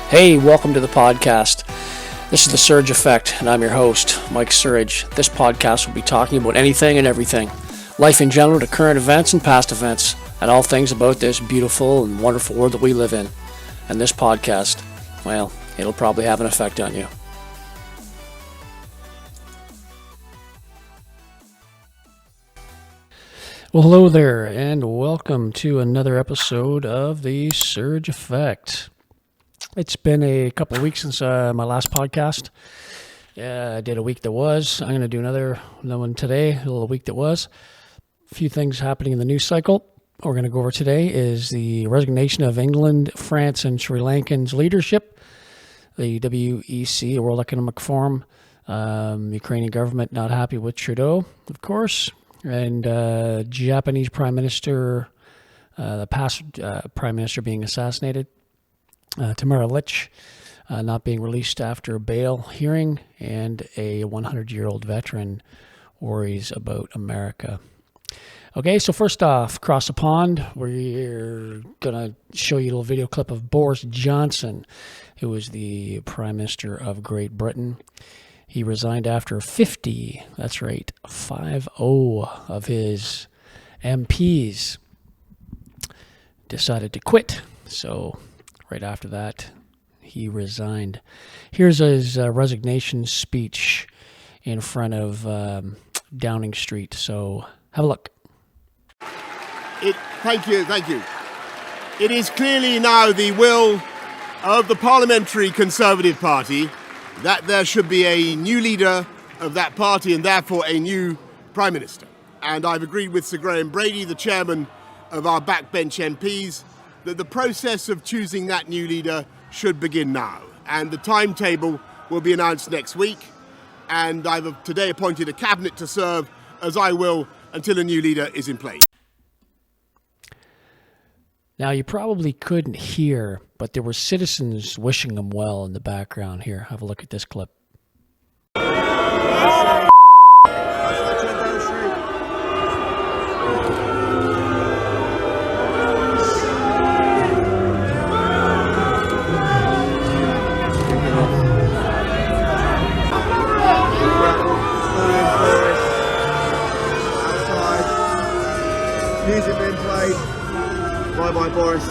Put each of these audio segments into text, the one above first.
Hey, welcome to the podcast. This is The Surge Effect, and I'm your host, Mike Surge. This podcast will be talking about anything and everything, life in general to current events and past events, and all things about this beautiful and wonderful world that we live in. And this podcast, well, it'll probably have an effect on you. Well, hello there, and welcome to another episode of The Surge Effect. It's been a couple of weeks since my last podcast. I did a week that was. I'm going to do another one today, a little week that was. A few things happening in the news cycle. What we're going to go over today is the resignation of England, France, and Sri Lankan's leadership. The WEC, the World Economic Forum. Ukrainian government not happy with Trudeau, of course. And Japanese Prime Minister, the past Prime Minister being assassinated. Tamara Lich not being released after a bail hearing, and a 100-year-old veteran worries about America. Okay, so first off, across the pond, we're going to show you a little video clip of Boris Johnson, who was the Prime Minister of Great Britain. He resigned after 50, that's right, 50 of his MPs decided to quit. So right after that, he resigned. Here's his resignation speech in front of Downing Street. So have a look. Thank you. It is clearly now the will of the Parliamentary Conservative Party that there should be a new leader of that party and therefore a new Prime Minister. And I've agreed with Sir Graham Brady, the chairman of our backbench MPs, that the process of choosing that new leader should begin now. And the timetable will be announced next week. And I've today appointed a cabinet to serve, as I will, until a new leader is in place. Now, you probably couldn't hear, but there were citizens wishing him well in the background here. Have a look at this clip. Music being played. Bye, Boris.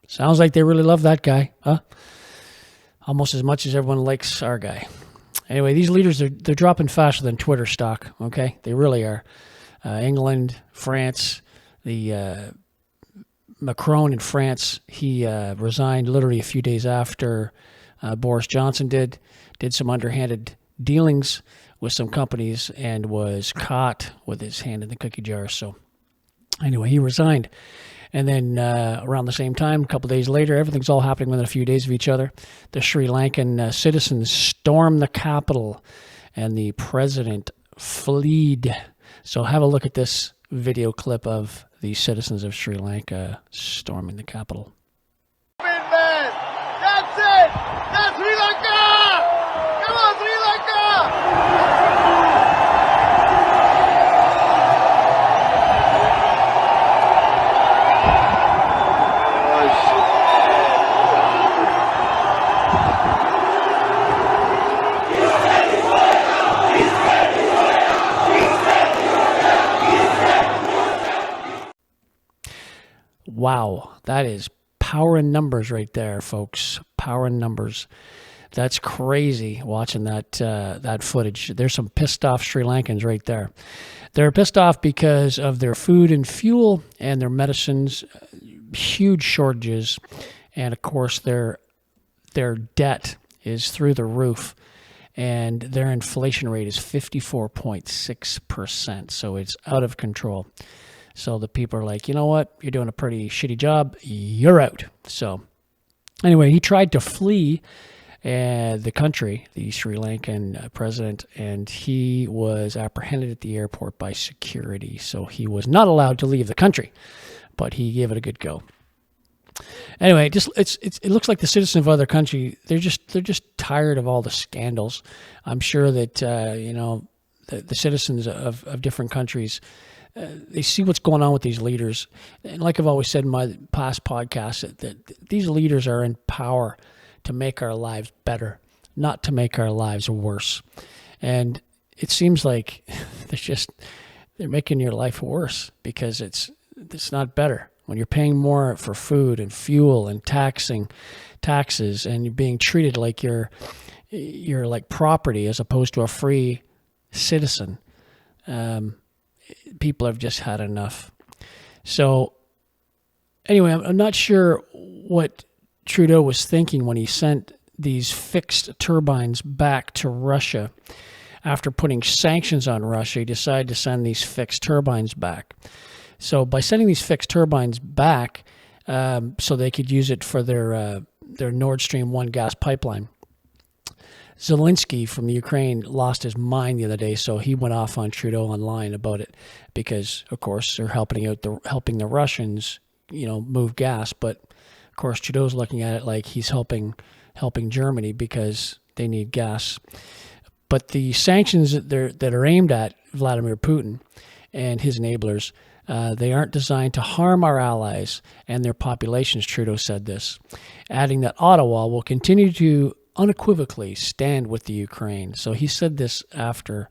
Sounds like they really love that guy, huh? Almost as much as everyone likes our guy. Anyway, these leaders, they're dropping faster than Twitter stock, okay? They really are. England, France, the Macron in France, he resigned literally a few days after Boris Johnson did some underhanded dealings with some companies and was caught with his hand in the cookie jar. So anyway, he resigned. And then around the same time, a couple days later, everything's all happening within a few days of each other. The Sri Lankan citizens stormed the capital and the president fled. So have a look at this video clip of the citizens of Sri Lanka storming the capital. That's it! That's Sri Lanka! Come on, Sri Lanka! Wow, that is power in numbers right there, folks. Power in numbers. That's crazy watching that footage. There's some pissed off Sri Lankans right there. They're pissed off because of their food and fuel and their medicines, huge shortages, and of course their debt is through the roof, and their inflation rate is 54.6%. So it's out of control. So the people are like, you know what? You're doing a pretty shitty job. You're out. So anyway, he tried to flee the country, the Sri Lankan president, and he was apprehended at the airport by security. So he was not allowed to leave the country, but he gave it a good go. Anyway, it looks like the citizens of other country, they're just tired of all the scandals. I'm sure that the citizens of different countries, they see what's going on with these leaders. And like I've always said in my past podcasts, that these leaders are in power to make our lives better, not to make our lives worse. And it seems like they're making your life worse, because it's not better. When you're paying more for food and fuel and taxes, and you're being treated like you're like property as opposed to a free citizen, people have just had enough. So anyway, I'm not sure what Trudeau was thinking when he sent these fixed turbines back to Russia. After putting sanctions on Russia, he decided to send these fixed turbines back. So by sending these fixed turbines back, so they could use it for their Nord Stream 1 gas pipeline, Zelensky from Ukraine lost his mind the other day, so he went off on Trudeau online about it, because, of course, they're helping the Russians, move gas. But of course, Trudeau's looking at it like he's helping Germany because they need gas. But the sanctions that are aimed at Vladimir Putin and his enablers, they aren't designed to harm our allies and their populations, Trudeau said this, adding that Ottawa will continue to unequivocally stand with the Ukraine. So he said this after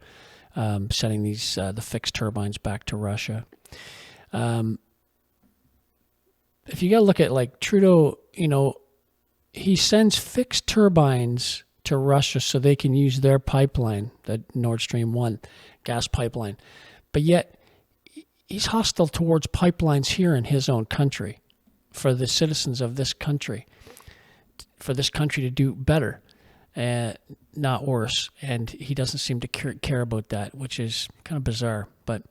sending the fixed turbines back to Russia. If you got to look at like Trudeau, he sends fixed turbines to Russia so they can use their pipeline, the Nord Stream 1 gas pipeline. But yet he's hostile towards pipelines here in his own country, for the citizens of this country, for this country to do better, not worse. And he doesn't seem to care about that, which is kind of bizarre. But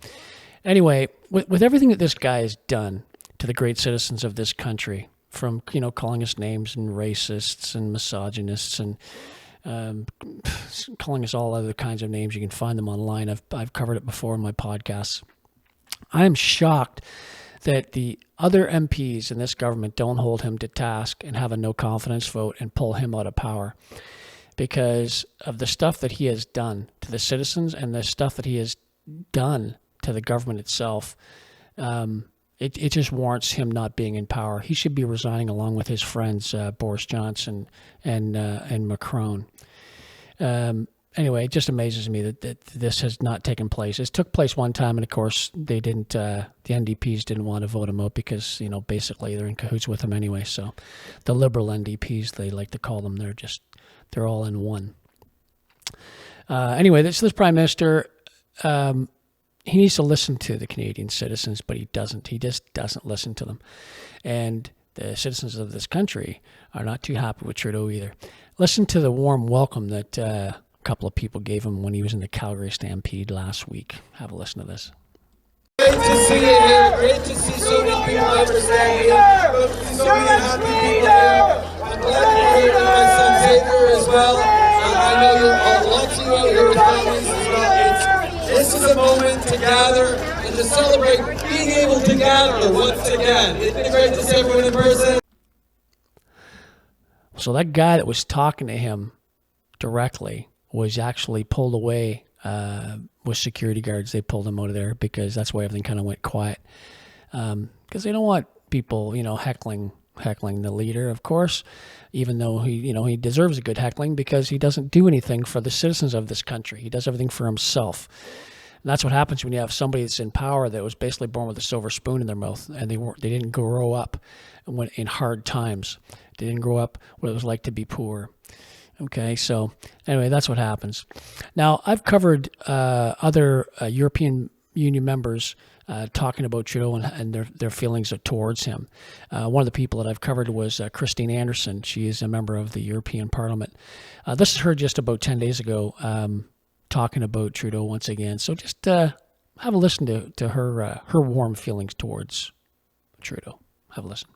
anyway, with everything that this guy has done to the great citizens of this country, from calling us names and racists and misogynists and calling us all other kinds of names, you can find them online. I've covered it before in my podcasts. I am shocked that the other MPs in this government don't hold him to task and have a no confidence vote and pull him out of power, because of the stuff that he has done to the citizens and the stuff that he has done to the government itself. It just warrants him not being in power. He should be resigning along with his friends, Boris Johnson and Macron. Anyway, it just amazes me that this has not taken place. It took place one time, and of course they didn't. The NDPs didn't want to vote him out because basically they're in cahoots with him anyway. So the Liberal NDPs, they like to call them, they're all in one. Anyway, this Prime Minister, he needs to listen to the Canadian citizens, but he doesn't. He just doesn't listen to them, and the citizens of this country are not too happy with Trudeau either. Listen to the warm welcome that a couple of people gave him when he was in the Calgary Stampede last week. Have a listen to this. Great to see you here. Great to see so many people understand here. So many happy people here. I'm glad you're here with my son Xavier as well. I know you're lots of you out here with families as well. This is a moment to gather and to celebrate being able to gather once again. Isn't it great to see everyone in person? So that guy that was talking to him directly was actually pulled away with security guards. They pulled him out of there because that's why everything kind of went quiet. Because they don't want people, heckling the leader, of course, even though he deserves a good heckling because he doesn't do anything for the citizens of this country. He does everything for himself. And that's what happens when you have somebody that's in power that was basically born with a silver spoon in their mouth, and they didn't grow up in hard times. They didn't grow up what it was like to be poor. Okay, so anyway, that's what happens. Now, I've covered other European Union members talking about Trudeau and their feelings towards him. One of the people that I've covered was Christine Anderson. She is a member of the European Parliament. This is her just about 10 days ago talking about Trudeau once again. So just have a listen to her warm feelings towards Trudeau. Have a listen.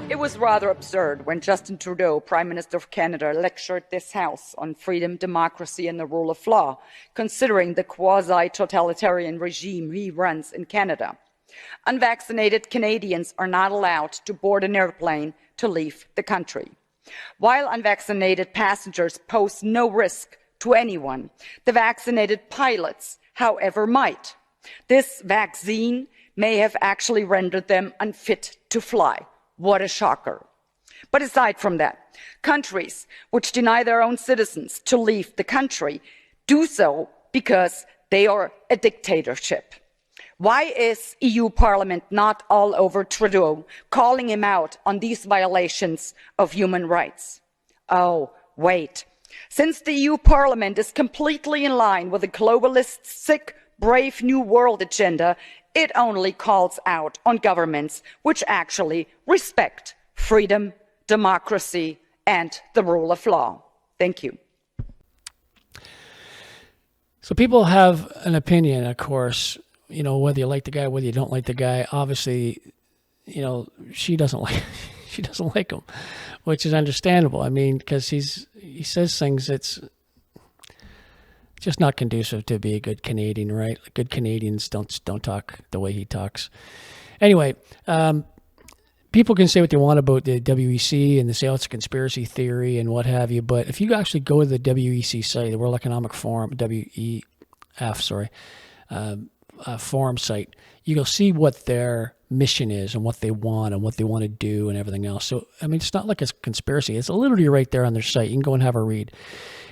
It was rather absurd when Justin Trudeau, Prime Minister of Canada, lectured this House on freedom, democracy and the rule of law, considering the quasi-totalitarian regime he runs in Canada. Unvaccinated Canadians are not allowed to board an airplane to leave the country. While unvaccinated passengers pose no risk to anyone, the vaccinated pilots, however, might. This vaccine may have actually rendered them unfit to fly. What a shocker. But aside from that, countries which deny their own citizens to leave the country do so because they are a dictatorship. Why is EU Parliament not all over Trudeau, calling him out on these violations of human rights? Oh, wait. Since the EU Parliament is completely in line with the globalist, sick, brave new world agenda, it only calls out on governments which actually respect freedom, democracy, and the rule of law. Thank you. So people have an opinion, of course, you know, whether you like the guy, whether you don't like the guy. Obviously, you know, she doesn't like him, which is understandable. I mean, because he says things that's just not conducive to be a good Canadian, right? Good Canadians don't talk the way he talks. Anyway, people can say what they want about the WEC and they say, oh, it's a conspiracy theory and what have you. But if you actually go to the WEC site, the World Economic Forum, forum site, you'll see what their mission is and what they want to do and everything else. So, I mean, it's not like it's a conspiracy. It's literally right there on their site. You can go and have a read.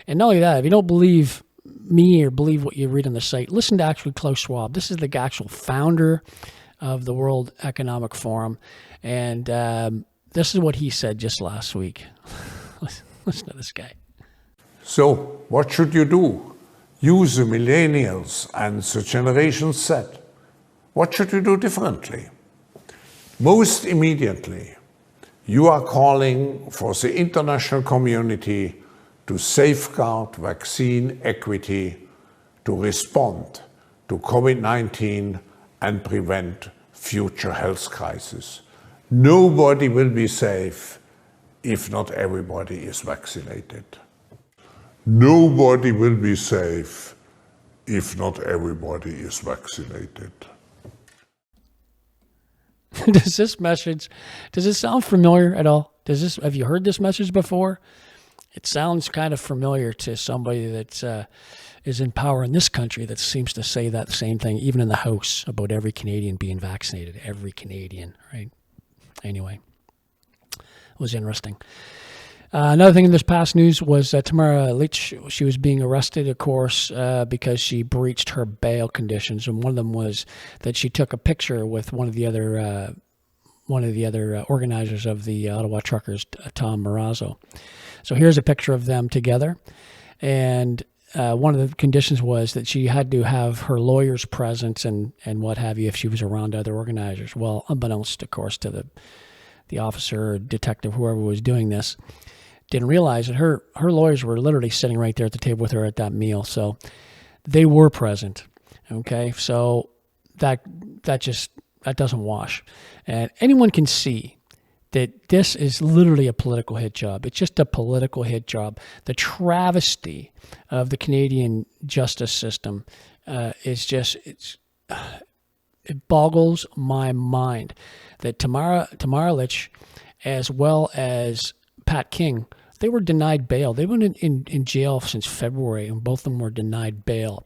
And not only that, if you don't believe me or believe what you read on the site, listen to actually Klaus Schwab. This is the actual founder of the World Economic Forum. And this is what he said just last week. Listen to this guy. So, what should you do? Use the millennials and the Generation Z. What should you do differently? Most immediately, you are calling for the international community to safeguard vaccine equity, to respond to COVID-19 and prevent future health crises. Nobody will be safe if not everybody is vaccinated. Nobody will be safe if not everybody is vaccinated. Does it sound familiar at all? Have you heard this message before? It sounds kind of familiar to somebody that is in power in this country that seems to say that same thing, even in the House, about every Canadian being vaccinated. Every Canadian, right? Anyway, it was interesting. Another thing in this past news was Tamara Lich. She was being arrested, of course, because she breached her bail conditions, and one of them was that she took a picture with one of the other organizers of the Ottawa Truckers, Tom Marazzo. So here's a picture of them together, and one of the conditions was that she had to have her lawyers present and what have you if she was around other organizers. Well, unbeknownst, of course, to the officer or detective, whoever was doing this, didn't realize that her lawyers were literally sitting right there at the table with her at that meal. So they were present. Okay, so that doesn't wash, and anyone can see that this is literally a political hit job. It's just a political hit job. The travesty of the Canadian justice system it boggles my mind that Tamara Lich, as well as Pat King, they were denied bail. They've been in jail since February, and both of them were denied bail.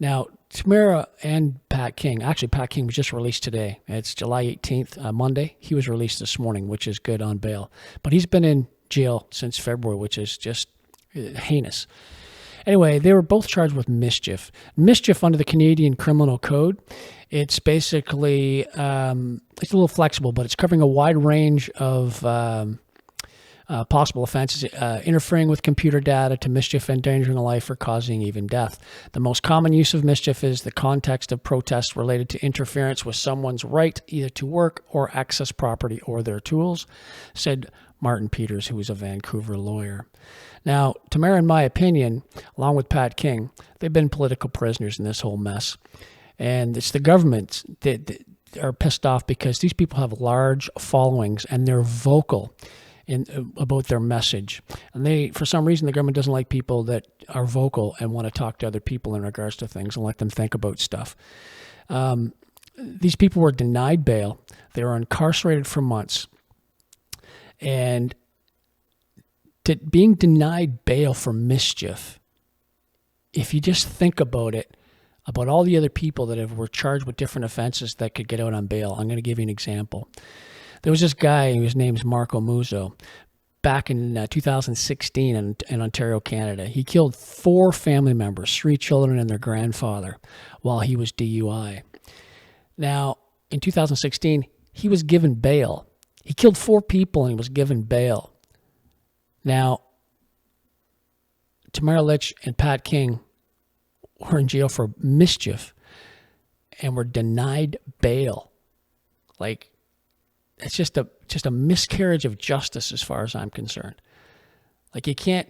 Now, Tamara and Pat King, actually Pat King was just released today. It's July 18th, Monday. He was released this morning, which is good on bail. But he's been in jail since February, which is just heinous. Anyway, they were both charged with mischief. Mischief under the Canadian Criminal Code. It's basically, it's a little flexible, but it's covering a wide range of possible offenses, interfering with computer data to mischief, endangering life, or causing even death. The most common use of mischief is the context of protests related to interference with someone's right either to work or access property or their tools, said Martin Peters, who is a Vancouver lawyer. Now, Tamara, in my opinion, along with Pat King, they've been political prisoners in this whole mess. And it's the government that are pissed off because these people have large followings and they're vocal about their message. And for some reason, the government doesn't like people that are vocal and want to talk to other people in regards to things and let them think about stuff. these people were denied bail. They were incarcerated for months. And being denied bail for mischief, if you just think about it, about all the other people that were charged with different offenses that could get out on bail. I'm going to give you an example. There was this guy whose name's Marco Muzzo. Back in 2016 in Ontario, Canada, he killed 4 family members, 3 children and their grandfather, while he was DUI. Now, in 2016, he was given bail. He killed 4 people and he was given bail. Now, Tamara Lich and Pat King were in jail for mischief and were denied bail. Like, it's just a miscarriage of justice as far as I'm concerned. Like, you can't,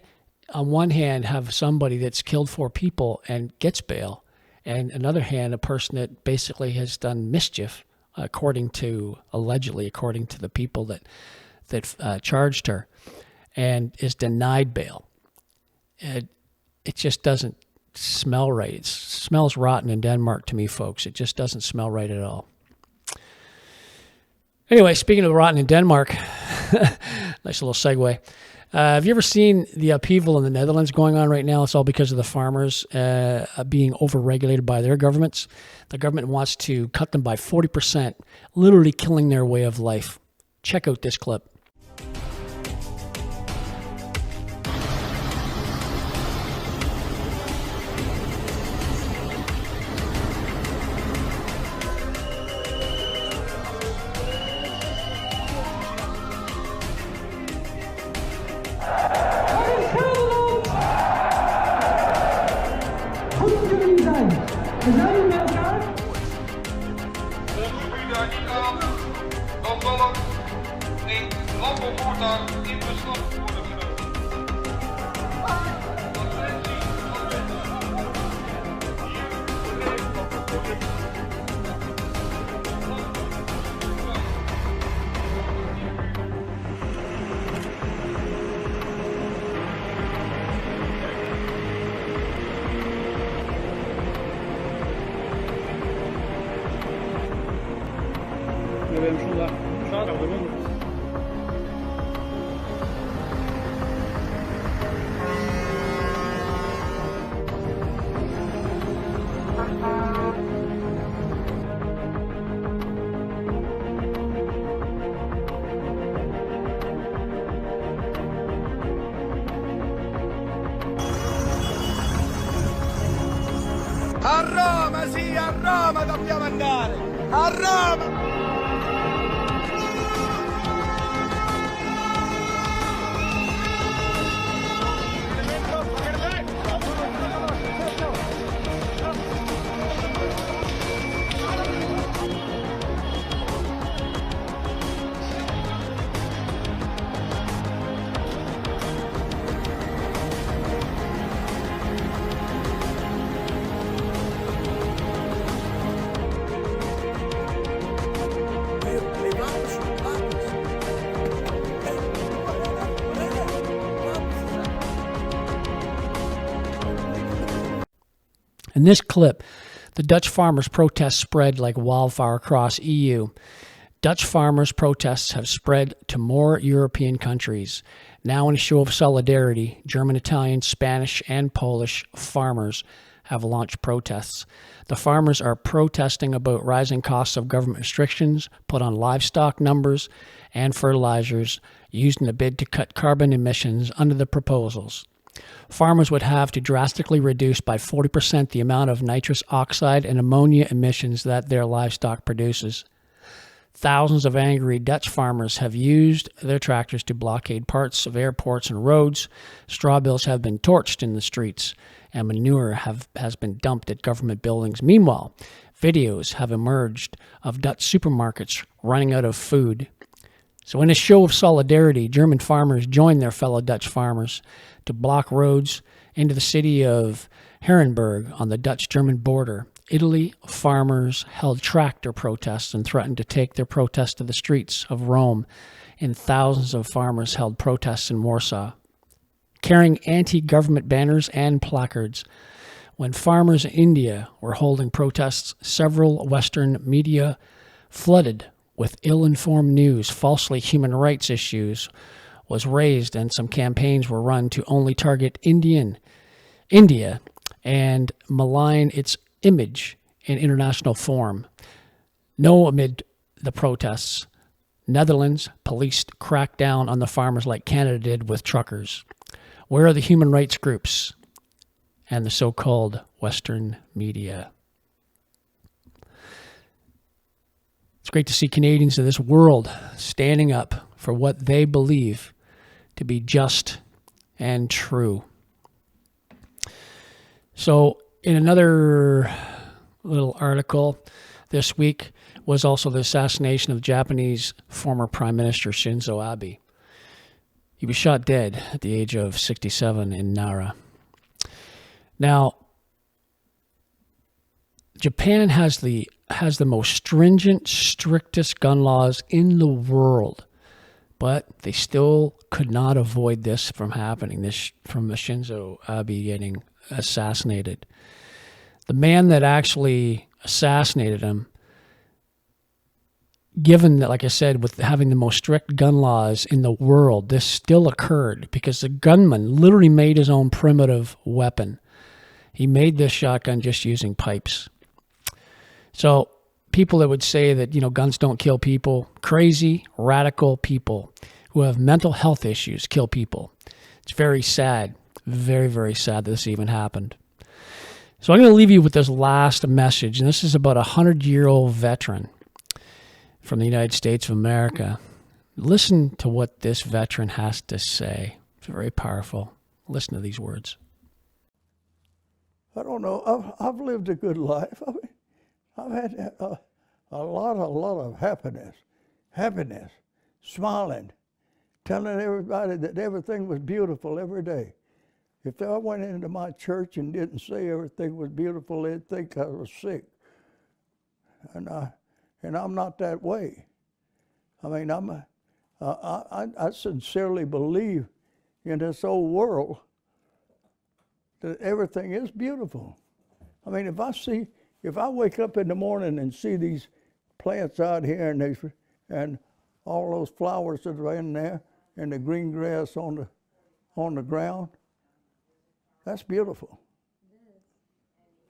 on one hand, have somebody that's killed 4 people and gets bail, and another hand, a person that basically has done mischief, allegedly according to the people that charged her, and is denied bail. It just doesn't smell right. It smells rotten in Denmark to me, folks. It just doesn't smell right at all. Anyway, speaking of rotten in Denmark, nice little segue. Have you ever seen the upheaval in the Netherlands going on right now? It's all because of the farmers being overregulated by their governments. The government wants to cut them by 40%, literally killing their way of life. Check out this clip. A Roma, sì, a Roma dobbiamo andare! A Roma! In this clip, the Dutch farmers' protests spread like wildfire across EU. Dutch farmers' protests have spread to more European countries. Now, in a show of solidarity, German, Italian, Spanish, and Polish farmers have launched protests. The farmers are protesting about rising costs of government restrictions put on livestock numbers and fertilizers used in a bid to cut carbon emissions under the proposals. Farmers would have to drastically reduce by 40% the amount of nitrous oxide and ammonia emissions that their livestock produces. Thousands of angry Dutch farmers have used their tractors to blockade parts of airports and roads. Straw bales have been torched in the streets, and manure has been dumped at government buildings. Meanwhile, videos have emerged of Dutch supermarkets running out of food. So in a show of solidarity, German farmers joined their fellow Dutch farmers to block roads into the city of Herrenberg on the Dutch-German border. Italy farmers held tractor protests and threatened to take their protest to the streets of Rome, and thousands of farmers held protests in Warsaw, carrying anti-government banners and placards. When farmers in India were holding protests, several Western media flooded with ill-informed news. Falsely, human rights issues was raised, and some campaigns were run to only target India and malign its image in international forum. No, amid the protests, Netherlands police cracked down on the farmers like Canada did with truckers. Where are the human rights groups and the so-called Western media? It's great to see Canadians of this world standing up for what they believe to be just and true. So, in another little article this week was also the assassination of Japanese former Prime Minister Shinzo Abe. He was shot dead at the age of 67 in Nara. Now, Japan has the most stringent, strictest gun laws in the world, but they still could not avoid this from happening, from Shinzo Abe getting assassinated. The man that actually assassinated him, given that, like I said, with having the most strict gun laws in the world, this still occurred because the gunman literally made his own primitive weapon. He made this shotgun just using pipes. So people that would say that, guns don't kill people, crazy, radical people who have mental health issues kill people. It's very sad, very, very sad that this even happened. So I'm going to leave you with this last message, and this is about a 100-year-old veteran from the United States of America. Listen to what this veteran has to say. It's very powerful. Listen to these words. I don't know. I've lived a good life. I mean, I've had a lot of happiness, smiling, telling everybody that everything was beautiful every day. If I went into my church and didn't say everything was beautiful, they'd think I was sick. And I'm not that way. I mean, I sincerely believe in this old world that everything is beautiful. I mean, if I wake up in the morning and see these plants out here and all those flowers that are in there and the green grass on the ground, that's beautiful.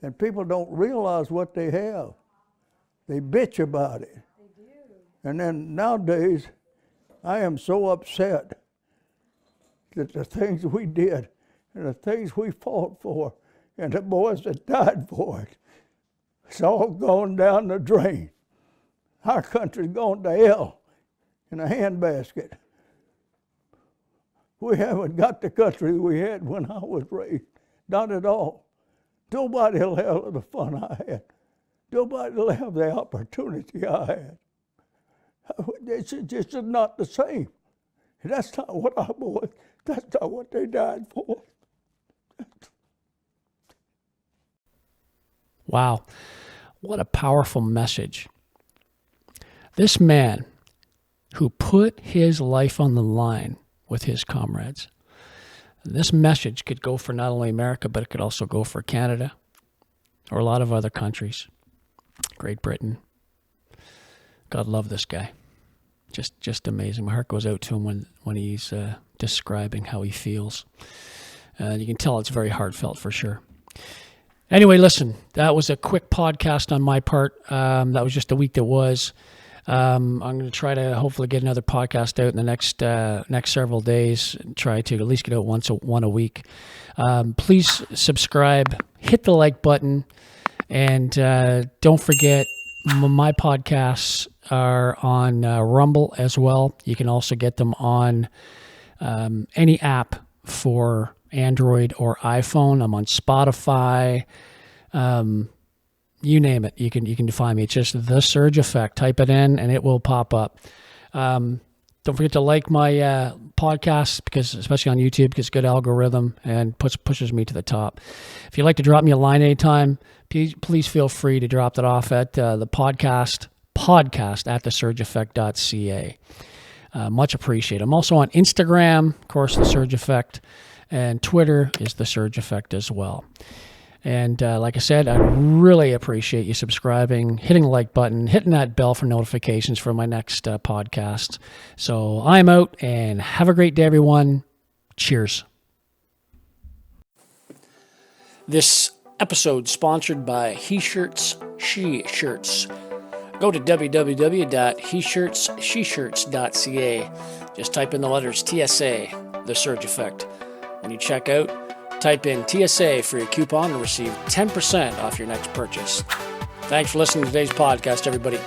And people don't realize what they have. They bitch about it. They do. And then nowadays, I am so upset that the things we did and the things we fought for and the boys that died for it, it's all gone down the drain. Our country's gone to hell in a handbasket. We haven't got the country we had when I was raised. Not at all. Nobody will have the fun I had. Nobody will have the opportunity I had. It's just not the same. That's not what our boys, that's not what they died for. Wow. What a powerful message. This man who put his life on the line with his comrades. This message could go for not only America, but it could also go for Canada or a lot of other countries. Great Britain. God love this guy. Just amazing. My heart goes out to him when he's describing how he feels. You can tell it's very heartfelt for sure. Anyway, listen, that was a quick podcast on my part. That was just the week that was. I'm going to try to hopefully get another podcast out in the next several days and try to at least get out one a week. Please subscribe, hit the like button, and don't forget my podcasts are on Rumble as well. You can also get them on any app for Android or iPhone. I'm on Spotify. You name it, you can find me. It's just The Surge Effect. Type it in and it will pop up. Don't forget to like my podcast, because especially on YouTube, because good algorithm and pushes me to the top. If you'd like to drop me a line anytime, please feel free to drop that off at the podcast at thesurgeeffect.ca. Much appreciated. I'm also on Instagram, of course, The Surge Effect, and Twitter is The Surge Effect as well. And like I said, I really appreciate you subscribing, hitting the like button, hitting that bell for notifications for my next podcast. So I'm out, and have a great day, everyone. Cheers. This episode sponsored by He Shirts, She Shirts. Go to www.heshirtssheshirts.ca. Just type in the letters TSA, The Surge Effect. When you check out, type in TSA for your coupon and receive 10% off your next purchase. Thanks for listening to today's podcast, everybody.